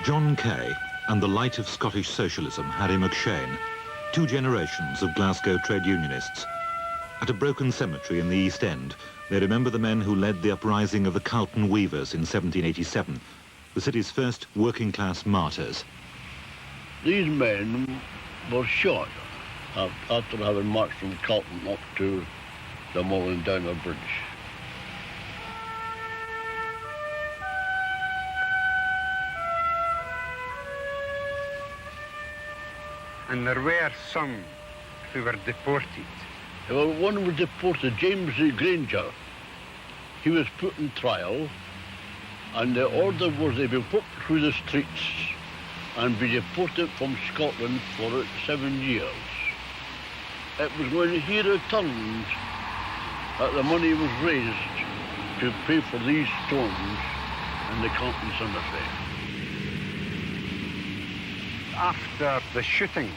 John Kay and the light of Scottish socialism, Harry McShane, two generations of Glasgow trade unionists. At a broken cemetery in the East End, they remember the men who led the uprising of the Calton Weavers in 1787, the city's first working-class martyrs. These men were shot after having marched from Calton up to the Mullen-Downer Bridge. And there were some who were deported. Well, one was deported, James Granger. He was put in trial, and the order was they be put through the streets and be deported from Scotland for 7 years. It was when he returned that the money was raised to pay for these stones in the Calton Cemetery. After the shooting,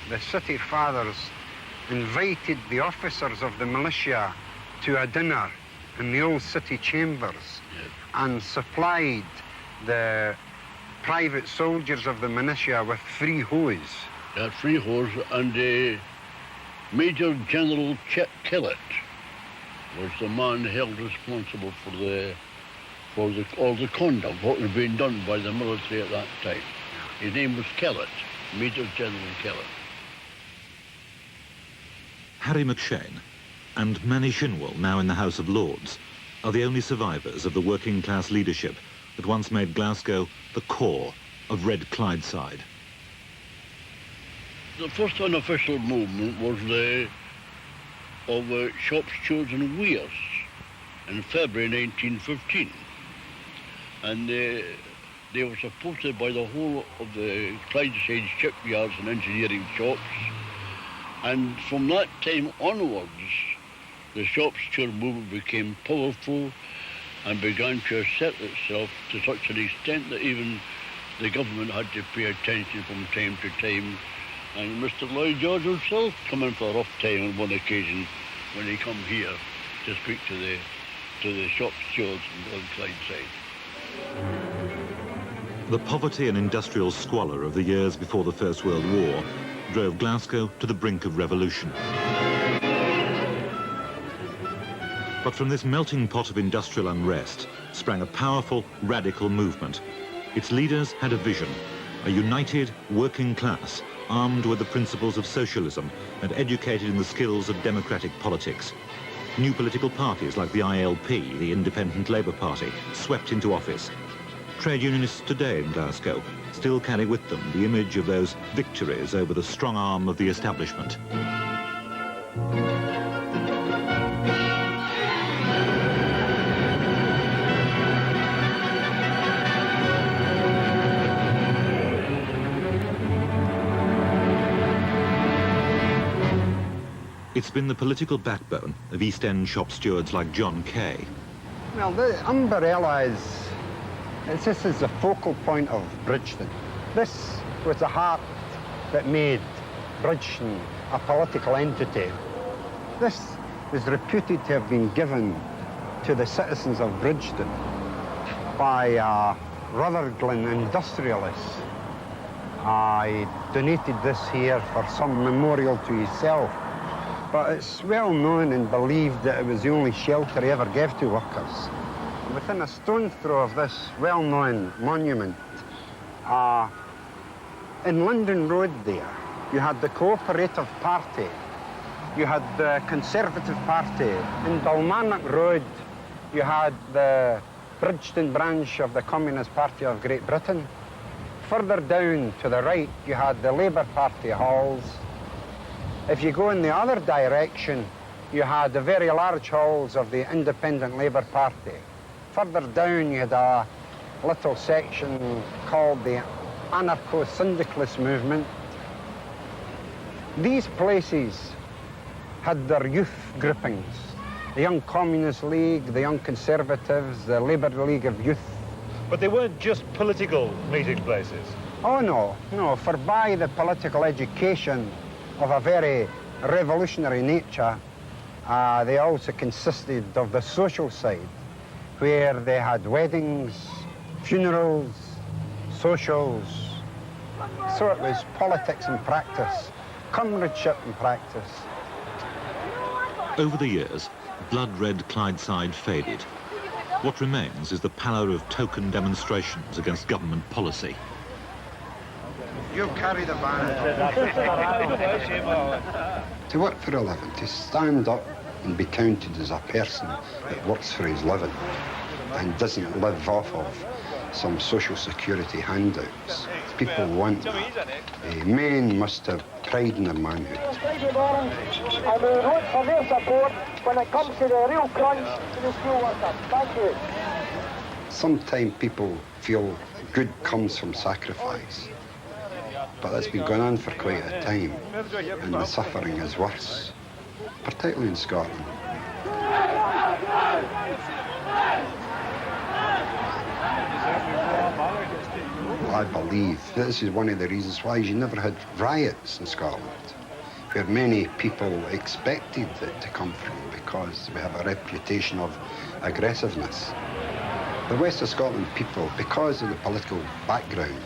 the city fathers invited the officers of the militia to a dinner in the old city chambers, and supplied the private soldiers of the militia with free hose. Free hose, and Major General Chet Kellett was the man held responsible for all the conduct, what was being done by the military at that time. His name was Kellett, Major General Kellett. Harry McShane and Manny Shinwell, now in the House of Lords, are the only survivors of the working-class leadership that once made Glasgow the core of Red Clydeside. The first unofficial movement was of shop stewards and weighers in February 1915. And they were supported by the whole of the Clydeside shipyards and engineering shops. And from that time onwards, the shop steward movement became powerful and began to assert itself to such an extent that even the government had to pay attention from time to time. And Mr. Lloyd George himself come in for a rough time on one occasion when he come here to speak to the shop stewards on Clydeside. The poverty and industrial squalor of the years before the First World War drove Glasgow to the brink of revolution. But from this melting pot of industrial unrest sprang a powerful, radical movement. Its leaders had a vision, a united working class armed with the principles of socialism and educated in the skills of democratic politics. New political parties like the ILP, the Independent Labour Party, swept into office. Trade unionists today in Glasgow still carry with them the image of those victories over the strong arm of the establishment. It's been the political backbone of East End shop stewards like John Kay. Well, the umbrella this is the focal point of Bridgeton. This was the heart that made Bridgeton a political entity. This is reputed to have been given to the citizens of Bridgeton by Rutherglen industrialist. I donated this here for some memorial to himself, but it's well known and believed that it was the only shelter he ever gave to workers. Within a stone's throw of this well-known monument, in London Road there, you had the Cooperative Party, you had the Conservative Party. In Dalmarnock Road, you had the Bridgeton branch of the Communist Party of Great Britain. Further down to the right, you had the Labour Party halls. If you go in the other direction, you had the very large halls of the Independent Labour Party. Further down, you had a little section called the Anarcho-Syndicalist movement. These places had their youth groupings. The Young Communist League, the Young Conservatives, the Labour League of Youth. But they weren't just political meeting places. Oh, no, for by the political education of a very revolutionary nature, they also consisted of the social side, where they had weddings, funerals, socials. So it was politics in practice, comradeship in practice. Over the years, blood-red Clydeside faded. What remains is the pallor of token demonstrations against government policy. You carry the banner. To work for a living, to stand up and be counted as a person that works for his living and doesn't live off of some social security handouts. People want that. Men must have pride in their manhood. I will vote for their support when it comes to the real crunch to the steel workers. Thank you. Sometimes people feel good comes from sacrifice, but that's been going on for quite a time, and the suffering is worse, particularly in Scotland. I believe this is one of the reasons why you never had riots in Scotland, where many people expected it to come from, because we have a reputation of aggressiveness. The West of Scotland people, because of the political background,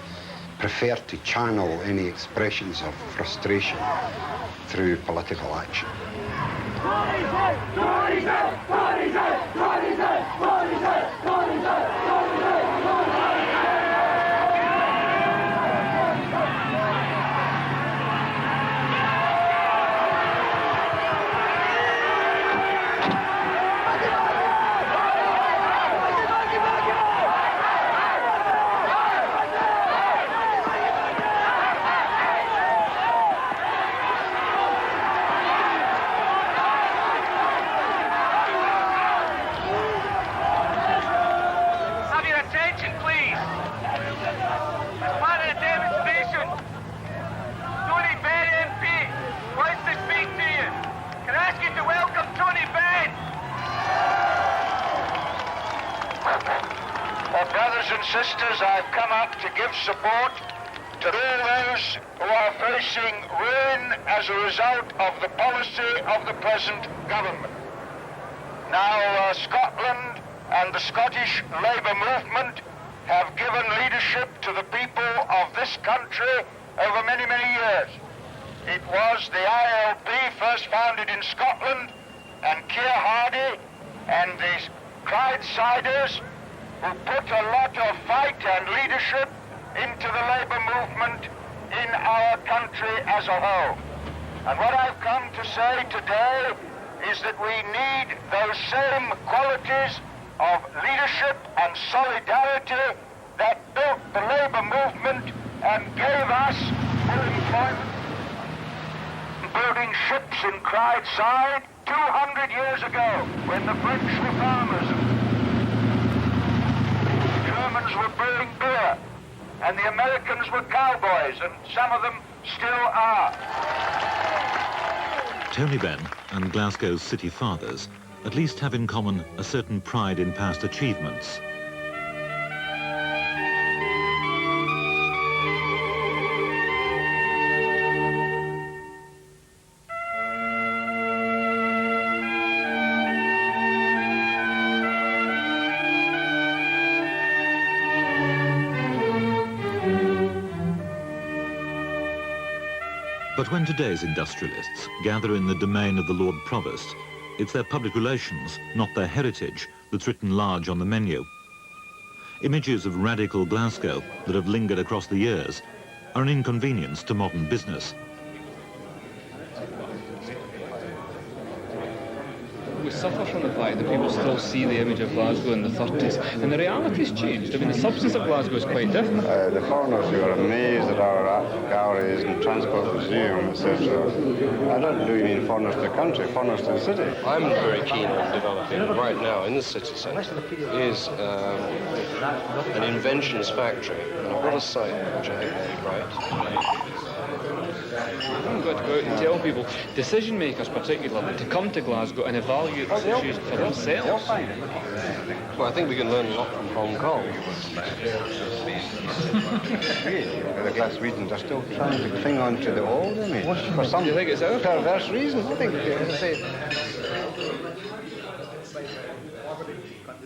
prefer to channel any expressions of frustration through political action. Brothers and sisters, I've come up to give support to all those who are facing ruin as a result of the policy of the present government. Now, Scotland and the Scottish Labour movement have given leadership to the people of this country over many, many years. It was the ILP first founded in Scotland, and Keir Hardie and the Clydesiders who put a lot of fight and leadership into the labour movement in our country as a whole. And what I've come to say today is that we need those same qualities of leadership and solidarity that built the labour movement and gave us full employment. Building ships in Clydeside 200 years ago, when the French were farmers, Germans were brewing beer, and the Americans were cowboys, and some of them still are. Tony Benn and Glasgow's city fathers at least have in common a certain pride in past achievements. But when today's industrialists gather in the domain of the Lord Provost, it's their public relations, not their heritage, that's written large on the menu. Images of radical Glasgow that have lingered across the years are an inconvenience to modern business. We suffer from the fact that people still see the image of Glasgow in the 30s, and the reality's changed. I mean, the substance of Glasgow is quite different. The foreigners who are amazed at our art galleries and transport museum, etc. I don't really mean foreigners to the country, foreigners to the city. I'm very keen on developing right now in the city centre is an inventions factory. And I've got a site which I think will be right. We've got to go out and tell people, decision makers particularly, to come to Glasgow and evaluate the situation for themselves. Well, I think we can learn a lot from Hong Kong. The Glaswegians are still trying to cling on to the old image for some Do you think it's our perverse reasons. I think, as I say,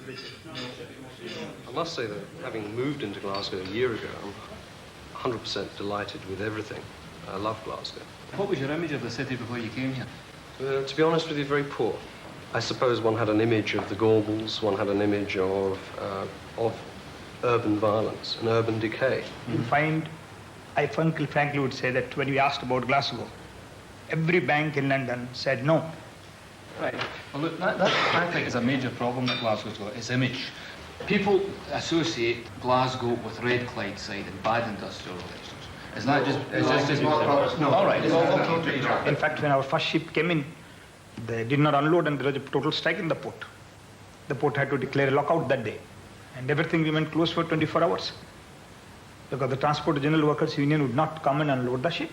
I must say that having moved into Glasgow a year ago, I'm 100% delighted with everything. I love Glasgow. What was your image of the city before you came here? To be honest with you, very poor. I suppose one had an image of the Gorbals, one had an image of urban violence and urban decay. You'll find, Uncle Franklin would say that when we asked about Glasgow, every bank in London said no. Right. Well, look, that I think is a major problem that Glasgow's got, its image. People associate Glasgow with red Clydeside and bad industrial relations. Is that just... No. All right. Okay. In fact, when our first ship came in, they did not unload and there was a total strike in the port. The port had to declare a lockout that day. And everything remained closed for 24 hours. Because the Transport General Workers Union would not come and unload the ship.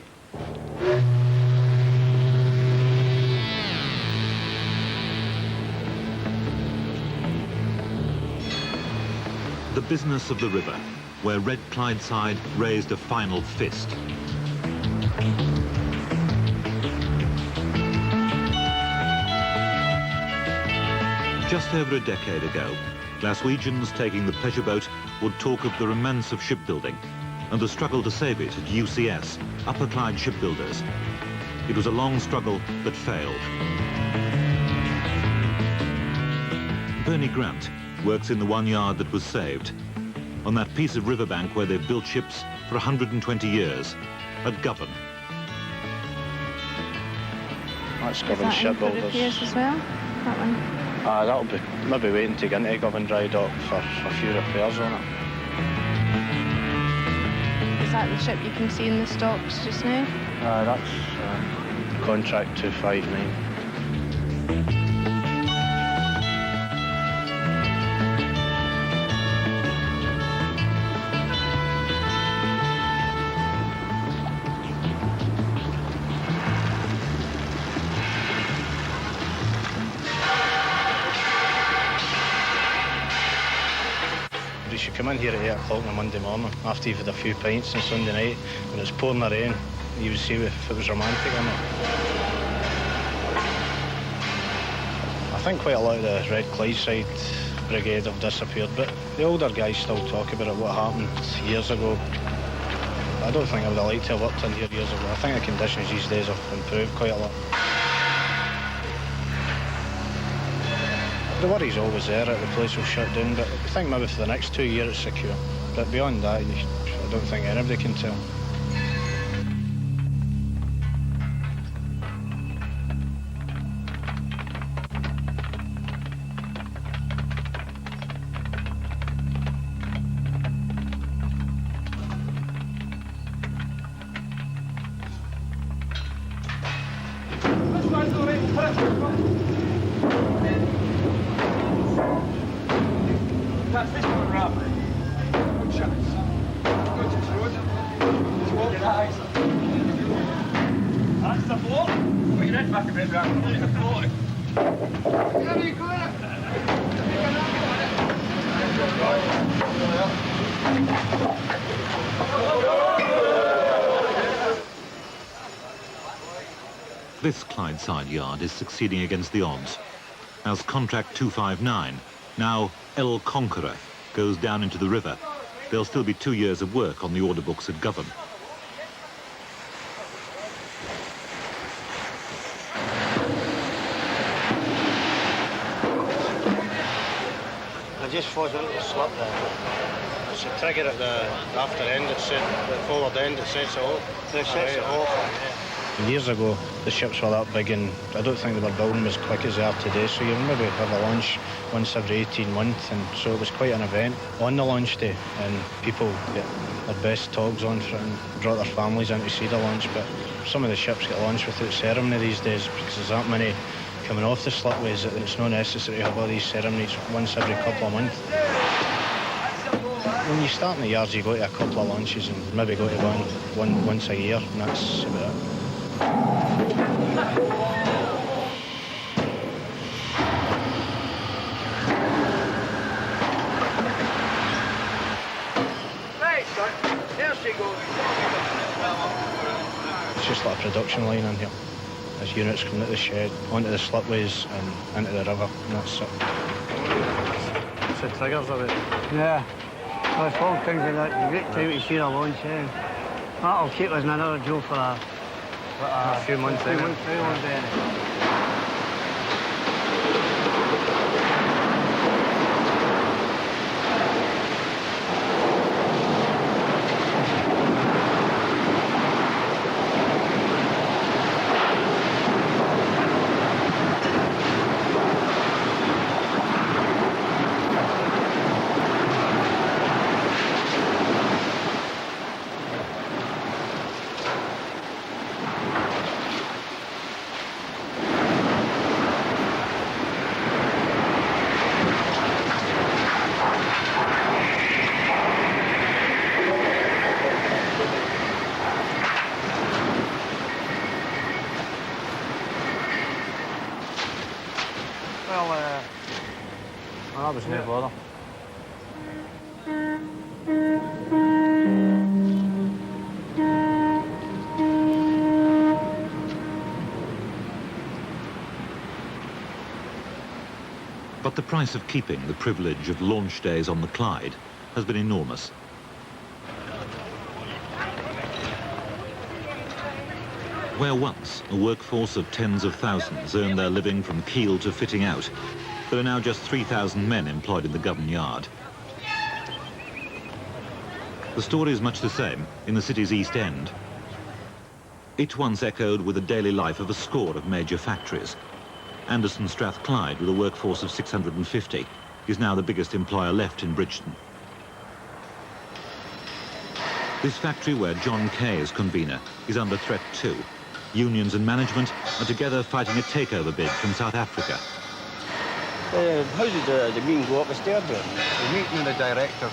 The business of the river, where Red Clydeside raised a final fist. Just over a decade ago, Glaswegians taking the pleasure boat would talk of the romance of shipbuilding and the struggle to save it at UCS, Upper Clyde Shipbuilders. It was a long struggle that failed. Bernie Grant works in the one yard that was saved, on that piece of riverbank where they've built ships for 120 years, at Govan. That's Govan Shipbuilders. Repairs as well, that one? That'll be maybe waiting to get into Govan Dry Dock for a few repairs on it. Is that the ship you can see in the stocks just now? That's contract 259. You come in here at 8 o'clock on a Monday morning after you've had a few pints on Sunday night when it's pouring the rain, you would see if it was romantic or not. I think quite a lot of the Red Clydeside brigade have disappeared, but the older guys still talk about it, what happened years ago. I don't think I would have liked to have worked in here years ago. I think the conditions these days have improved quite a lot. The worry's always there that the place will shut down, but I think maybe for the next 2 years it's secure. But beyond that, I don't think anybody can tell. This Clydeside yard is succeeding against the odds, as contract 259, now El Conqueror, goes down into the river. There'll still be 2 years of work on the order books at Govan. I just froze into the slip there. It's a trigger at the after end, the forward end, it sets it off. It sets it off. Years ago, the ships were that big and I don't think they were building as quick as they are today, so you maybe have a launch once every 18 months, and so it was quite an event on the launch day, and people get their best togs on for it and brought their families in to see the launch. But some of the ships get launched without ceremony these days because there's that many coming off the slipways that it's not necessary to have all these ceremonies once every couple of months. When you start in the yards, you go to a couple of launches and maybe go to one once a year, and that's about it. It's just like a production line in here. There's units coming out of the shed, onto the slipways and into the river, and that's it. the triggers of it. Yeah. So it's all things like that. It's a great time to see the launch, yeah. That'll keep us in another job for a few months. Few months, That was no bother. But the price of keeping the privilege of launch days on the Clyde has been enormous. Where once a workforce of tens of thousands earned their living from keel to fitting out, there are now just 3,000 men employed in the Govan Yard. The story is much the same in the city's East End. It once echoed with the daily life of a score of major factories. Anderson Strathclyde, with a workforce of 650, is now the biggest employer left in Bridgeton. This factory, where John Kay is convener, is under threat too. Unions and management are together fighting a takeover bid from South Africa. How did the meeting go up the stairs there? The meeting of the directors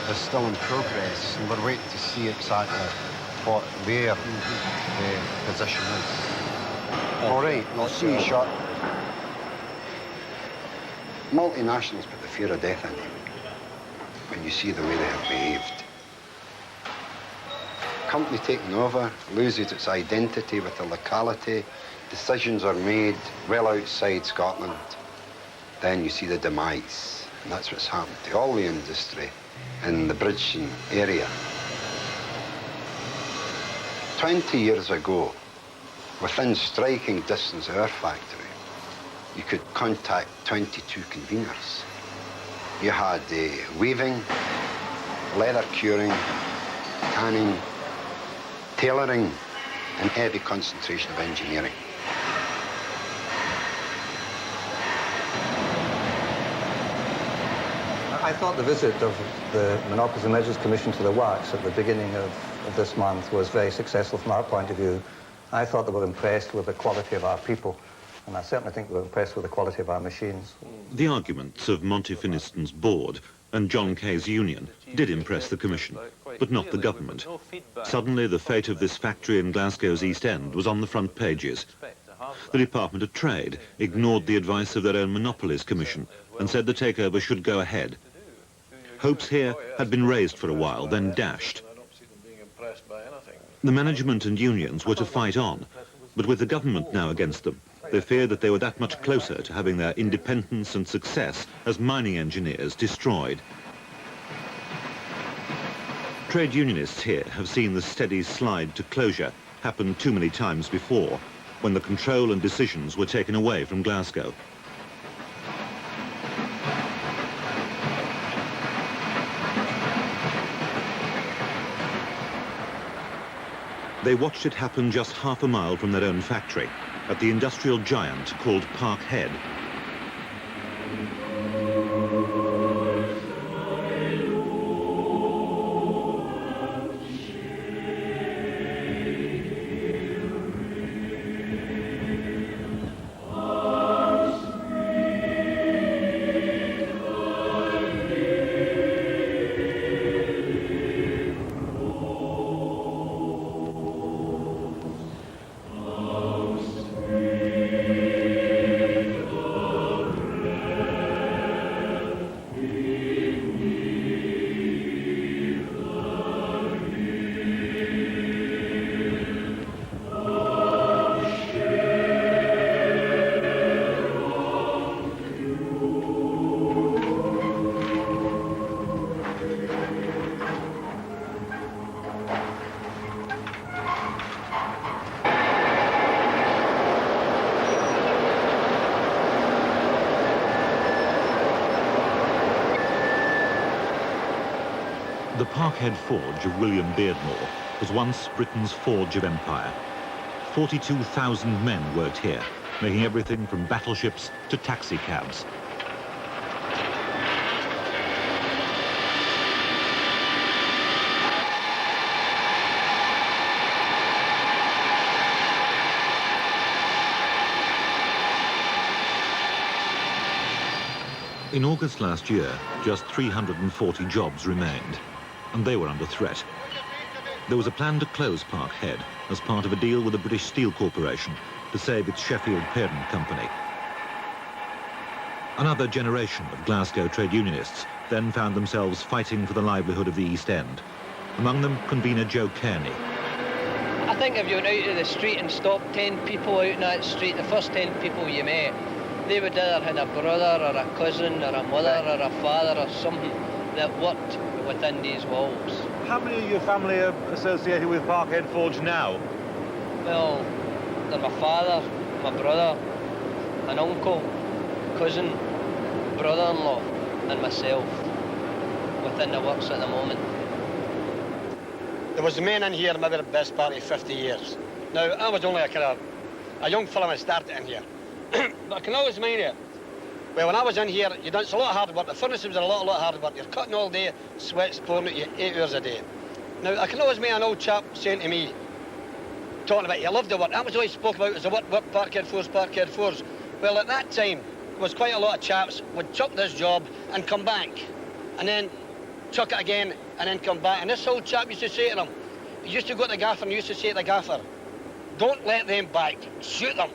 is still in progress, and we're waiting to see exactly what their position is. All right, I'll see you shortly. Multinationals put the fear of death in you when you see the way they have behaved. Company taking over loses its identity with the locality. Decisions are made well outside Scotland. Then you see the demise, and that's what's happened to all the industry in the Bridgeton area. 20 years ago, within striking distance of our factory, you could contact 22 conveners. You had weaving, leather curing, tanning, tailoring, and heavy concentration of engineering. I thought the visit of the Monopolies and Measures Commission to the works at the beginning of this month was very successful from our point of view. I thought they were impressed with the quality of our people, and I certainly think they were impressed with the quality of our machines. The arguments of Monty Finiston's board and John Kay's union did impress the Commission, but not the government. Suddenly, the fate of this factory in Glasgow's East End was on the front pages. The Department of Trade ignored the advice of their own Monopolies Commission and said the takeover should go ahead. Hopes here had been raised for a while, then dashed. The management and unions were to fight on, but with the government now against them, they feared that they were that much closer to having their independence and success as mining engineers destroyed. Trade unionists here have seen the steady slide to closure happen too many times before, when the control and decisions were taken away from Glasgow. They watched it happen just half a mile from their own factory, at the industrial giant called Parkhead. The Parkhead Forge of William Beardmore was once Britain's forge of empire. 42,000 men worked here, making everything from battleships to taxi cabs. In August last year, just 340 jobs remained, and they were under threat. There was a plan to close Parkhead as part of a deal with the British Steel Corporation to save its Sheffield parent company. Another generation of Glasgow trade unionists then found themselves fighting for the livelihood of the East End. Among them, convener Joe Kearney. I think if you went out to the street and stopped 10 people out in that street, the first 10 people you met, they would either have a brother or a cousin or a mother or a father or something that worked within these walls. How many of your family are associated with Parkhead Forge now? Well, they're my father, my brother, an uncle, cousin, brother-in-law and myself within the works at the moment. There was men in here maybe the best part of 50 years. Now, I was only a young fella when I started in here. But I can always mind you, well, when I was in here, you done a lot of hard work. The furnace was a lot of hard work. You're cutting all day, sweat's pouring at you 8 hours a day. Now, I can always mind an old chap saying to me, talking about, you love the work. That was all he spoke about, was the work, Parkhead Forge. Well, at that time, there was quite a lot of chaps would chuck this job and come back, and then chuck it again, and then come back. And this old chap used to say to them, he used to go to the gaffer and he used to say to the gaffer, don't let them back, shoot them,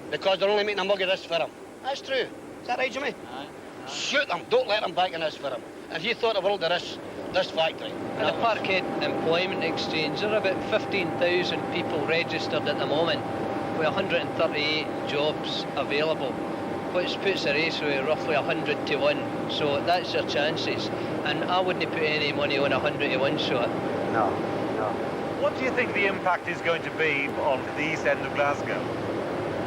because they're only making a mug of this for them. That's true. Is that right, Jimmy? Aye. Shoot them, don't let them back in this for them. And he thought the world of this factory. In the Parkhead Employment Exchange, there are about 15,000 people registered at the moment, with 138 jobs available, which puts the ratio at roughly 100 to 1. So that's your chances. And I wouldn't put any money on 100 to 1 shot. No. What do you think the impact is going to be on the east end of Glasgow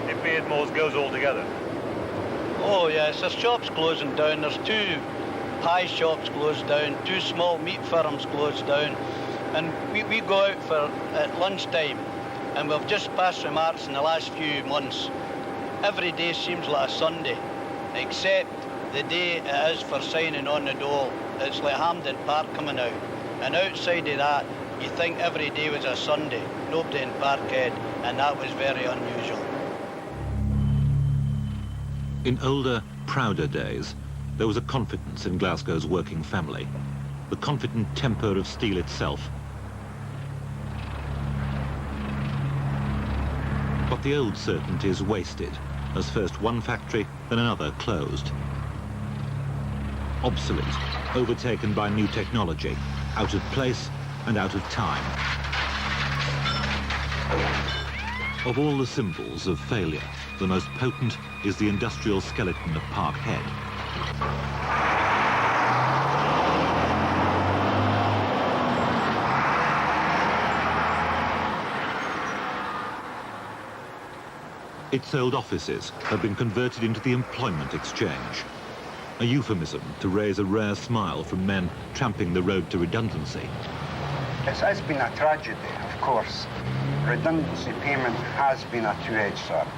if Beardmore's goes all together? Oh yes, there's shops closing down. There's 2 pie shops closed down, 2 small meat firms closed down. And we go out at lunchtime, and we've just passed remarks in the last few months. Every day seems like a Sunday, except the day it is for signing on the dole. It's like Hampden Park coming out. And outside of that, you think every day was a Sunday. Nobody in Parkhead, and that was very unusual. In older, prouder days, there was a confidence in Glasgow's working family, the confident temper of steel itself. But the old certainty is wasted, as first one factory, then another closed. Obsolete, overtaken by new technology, out of place and out of time. Of all the symbols of failure, the most potent is the industrial skeleton of Parkhead. Its old offices have been converted into the employment exchange, a euphemism to raise a rare smile from men tramping the road to redundancy. It's been a tragedy, of course. Redundancy payment has been a two-edged sword.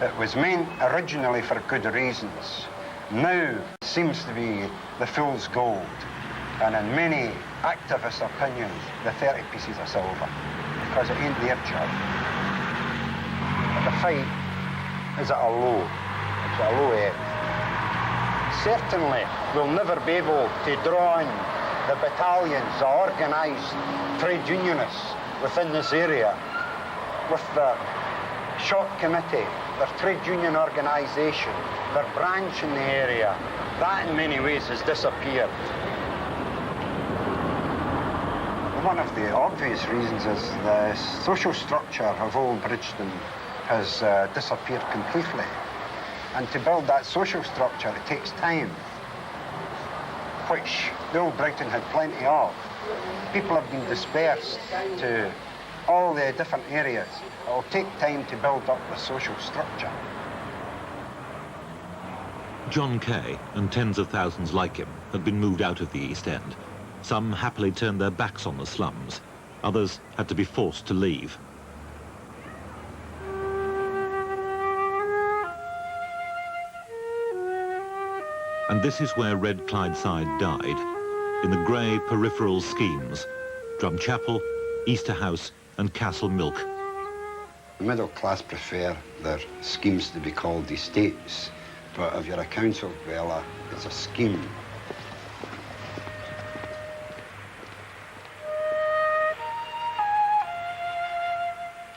It was meant originally for good reasons. Now it seems to be the fool's gold, and in many activist opinions, the 30 pieces of silver, because it ain't their job. The fight is at a low. It's at a low ebb. Certainly, we'll never be able to draw in the battalions, the organised trade unionists within this area, with the shop committee, their trade union organisation, their branch in the area. That in many ways has disappeared. One of the obvious reasons is the social structure of Old Bridgeton has disappeared completely. And to build that social structure, it takes time, which the Old Brighton had plenty of. People have been dispersed to all the different areas. It'll take time to build up the social structure. John Kay and tens of thousands like him have been moved out of the East End. Some happily turned their backs on the slums. Others had to be forced to leave. And this is where Red Clydeside died, in the grey peripheral schemes, Drumchapel, Easter House and Castle Milk. The middle class prefer their schemes to be called estates, but if you're a council dweller, it's a scheme.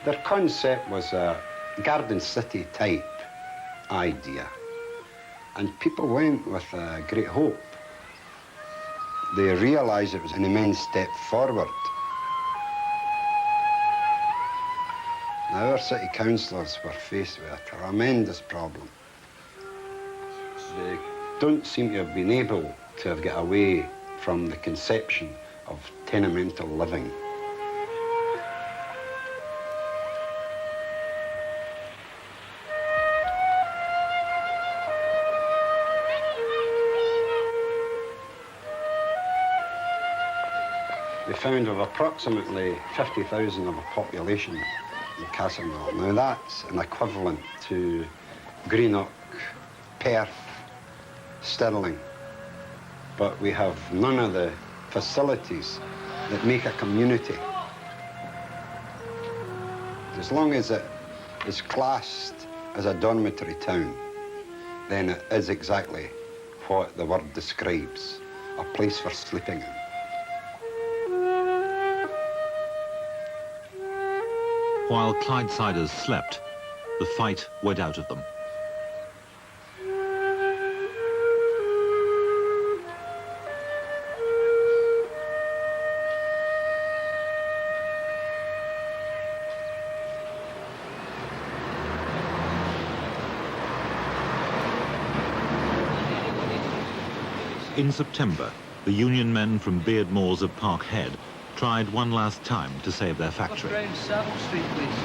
Their concept was a Garden City type idea, and people went with a great hope. They realised it was an immense step forward. Now, our city councillors were faced with a tremendous problem. They don't seem to have been able to have got away from the conception of tenemental living. They found of approximately 50,000 of a population in Castlemilk. Now that's an equivalent to Greenock, Perth, Stirling. But we have none of the facilities that make a community. As long as it is classed as a dormitory town, then it is exactly what the word describes, a place for sleeping in. While Clydesiders slept, the fight went out of them. In September, the union men from Beardmores of Parkhead tried one last time to save their factory. Around Savile Street, please.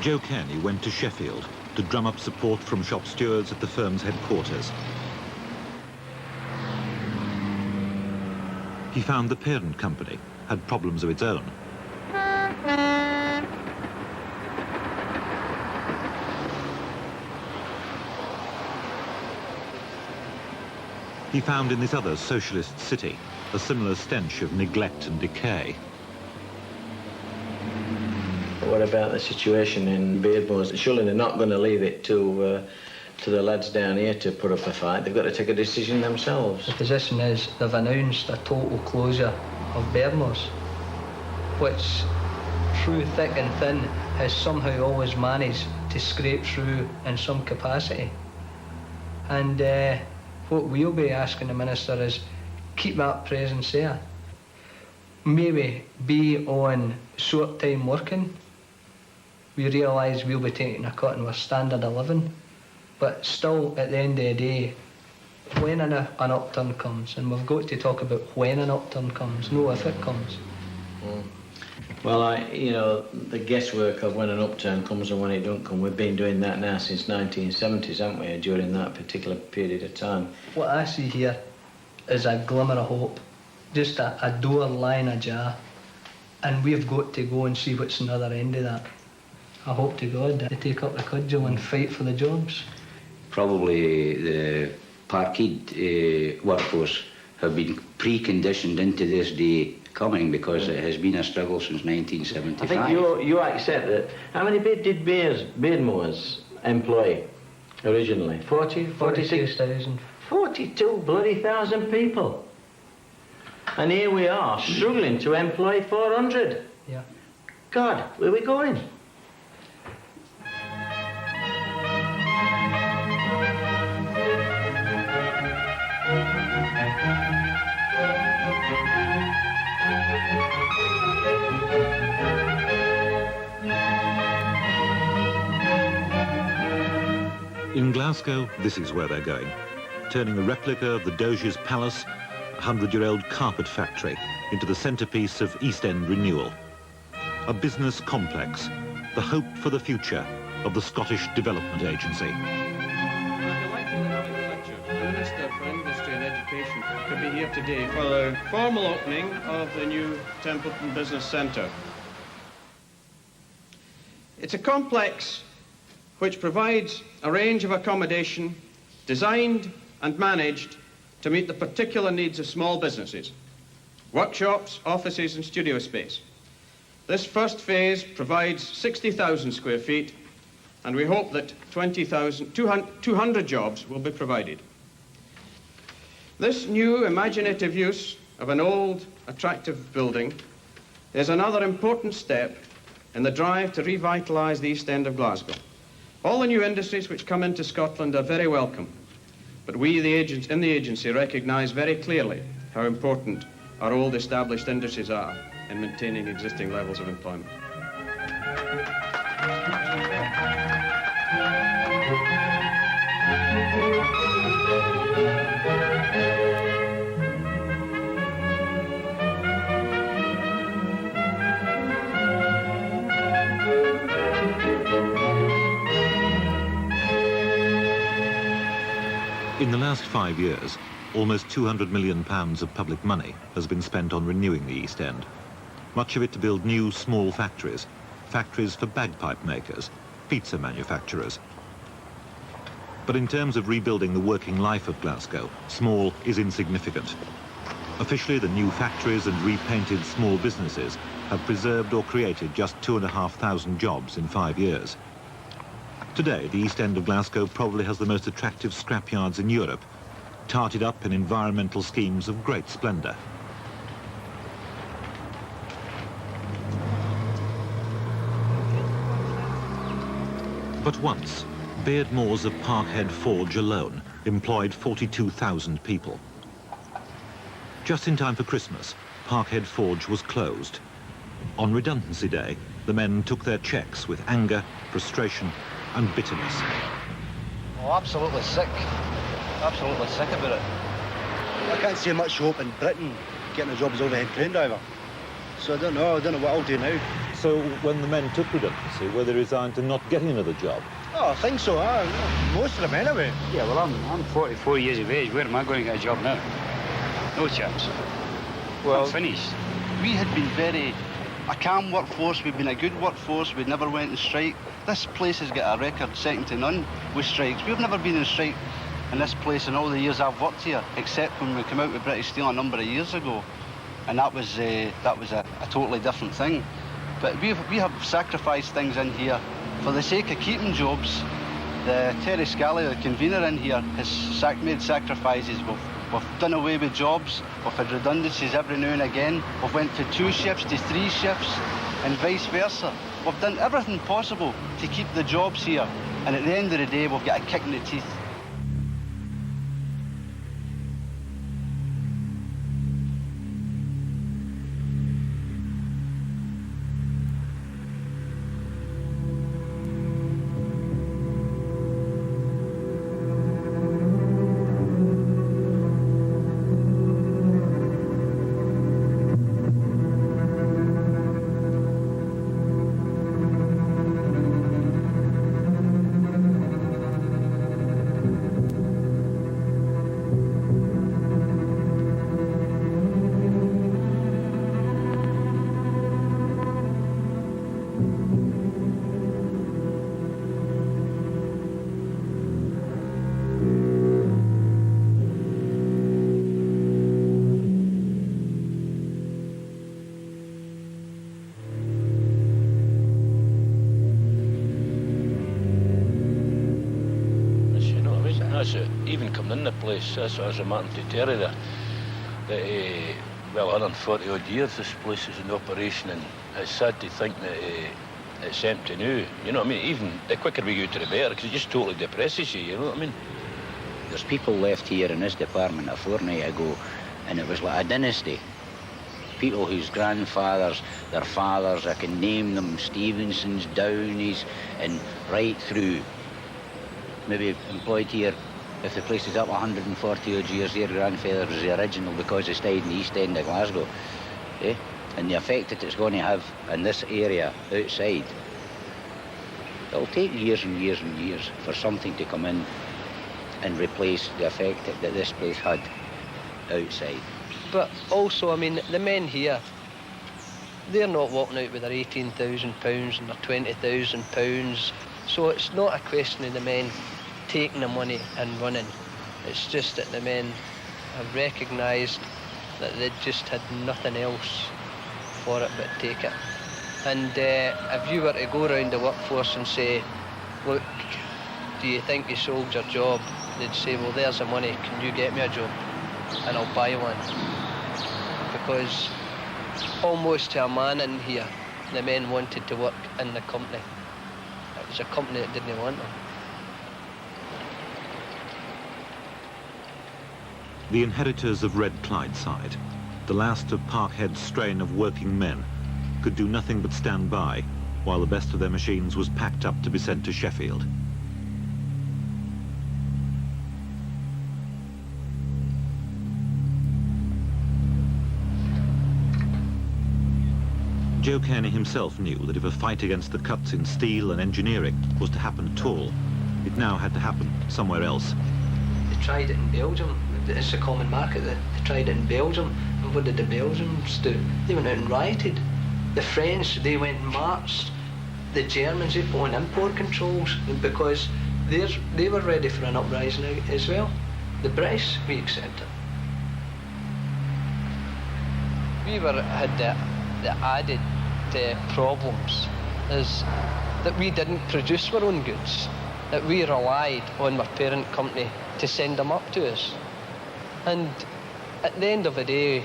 Joe Kearney went to Sheffield to drum up support from shop stewards at the firm's headquarters. He found the parent company had problems of its own. He found in this other socialist city a similar stench of neglect and decay. What about the situation in Beardmores? Surely they're not going to leave it to the lads down here to put up a fight. They've got to take a decision themselves. The position is they've announced a total closure of Beardmores, which, through thick and thin, has somehow always managed to scrape through in some capacity. And what we'll be asking the Minister is keep that presence there. Maybe be on short-time working. We realise we'll be taking a cut in our standard of living, but still, at the end of the day, when an upturn comes, and we've got to talk about when an upturn comes, not if it comes. Well, the guesswork of when an upturn comes and when it don't come, we've been doing that now since 1970s, haven't we, during that particular period of time. What I see here is a glimmer of hope, just a door lying ajar, and we've got to go and see what's on the other end of that. I hope to God they take up the cudgel and fight for the jobs. Probably the Parkhead workforce have been preconditioned into this day coming because it has been a struggle since 1975. I think you accept that. How many did Beardmores employ originally? 46,000. 42 bloody thousand people. And here we are, struggling to employ 400. Yeah. God, where are we going? In Glasgow, this is where they're going, turning a replica of the Doge's Palace, a 100-year-old carpet factory, into the centrepiece of East End renewal. A business complex, the hope for the future of the Scottish Development Agency. today for the formal opening of the new Templeton Business Centre. It's a complex which provides a range of accommodation designed and managed to meet the particular needs of small businesses, workshops, offices and studio space. This first phase provides 60,000 square feet, and we hope that 200 jobs will be provided. This new imaginative use of an old, attractive building is another important step in the drive to revitalise the East End of Glasgow. All the new industries which come into Scotland are very welcome, but we in the agency recognise very clearly how important our old established industries are in maintaining existing levels of employment. In the last 5 years, almost £200 million of public money has been spent on renewing the East End, much of it to build new small factories, factories for bagpipe makers, pizza manufacturers. But in terms of rebuilding the working life of Glasgow, small is insignificant. Officially, the new factories and repainted small businesses have preserved or created just 2,500 jobs in 5 years. Today, the East End of Glasgow probably has the most attractive scrapyards in Europe, tarted up in environmental schemes of great splendour. But once, Beardmore's of Parkhead Forge alone employed 42,000 people. Just in time for Christmas, Parkhead Forge was closed. On redundancy day, the men took their checks with anger, frustration and bitterness. Oh, absolutely sick. Absolutely sick about it. I can't see much hope in Britain getting a job as overhead crane driver. So I don't know what I'll do now. So when the men took redundancy, were they resigned to not getting another job? Oh, I think so, most of them anyway. Yeah, well, I'm 44 years of age. Where am I going to get a job now? No chance. Well, I'm finished. We had been a calm workforce, we've been a good workforce, we never went on strike. This place has got a record second to none with strikes. We've never been on strike in this place in all the years I've worked here, except when we came out with British Steel a number of years ago. And that was a totally different thing. But we have sacrificed things in here for the sake of keeping jobs. Terry Scally, the convener in here, has made sacrifices. We've done away with jobs, we've had redundancies every now and again. We've went from 2 shifts to 3 shifts and vice versa. We've done everything possible to keep the jobs here. And at the end of the day, we've got a kick in the teeth. Even coming in the place, that's what I was remarking to Terry there, that, well, 140 odd years this place is in operation, and it's sad to think that it's empty now. You know what I mean? Even the quicker we go to the better, because it just totally depresses you, you know what I mean? There's people left here in this department a fortnight ago, and it was like a dynasty. People whose grandfathers, their fathers, I can name them, Stevensons, Downies, and right through, maybe employed here. If the place is up 140 odd years, their grandfather was the original because they stayed in the East End of Glasgow. And the effect that it's going to have in this area outside, it'll take years and years and years for something to come in and replace the effect that this place had outside. But also, I mean, the men here, they're not walking out with their £18,000 and their £20,000. So it's not a question of the men taking the money and running. It's just that the men have recognised that they just had nothing else for it but take it. And if you were to go around the workforce and say, look, do you think you sold your job? They'd say, well, there's the money, can you get me a job? And I'll buy one. Because almost to a man in here, the men wanted to work in the company. It was a company that didn't want them. The inheritors of Red Clydeside, the last of Parkhead's strain of working men, could do nothing but stand by while the best of their machines was packed up to be sent to Sheffield. Joe Kearney himself knew that if a fight against the cuts in steel and engineering was to happen at all, it now had to happen somewhere else. They tried it in Belgium. It's a common market. They tried it in Belgium. And what did the Belgians do? They went out and rioted. The French, they went and marched. The Germans, they put on import controls because they were ready for an uprising as well. The British, we accept it. We had the added problems is that we didn't produce our own goods, that we relied on our parent company to send them up to us. And at the end of the day,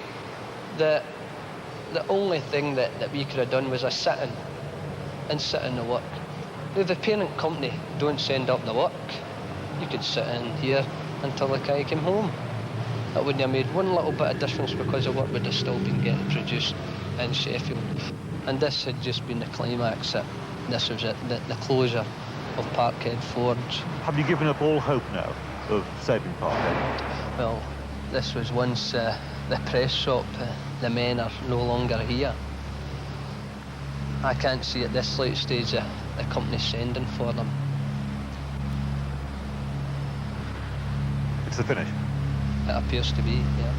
the only thing that we could have done was a sit-in and sit in the work. If the parent company don't send up the work, you could sit in here until the guy came home. That wouldn't have made one little bit of difference because the work would have still been getting produced in Sheffield. And this had just been the climax. This was it, the closure of Parkhead Forge. Have you given up all hope now of saving Parkhead? Well, this was once the press shop. The men are no longer here. I can't see at this late stage the company sending for them. It's the finish? It appears to be, yeah.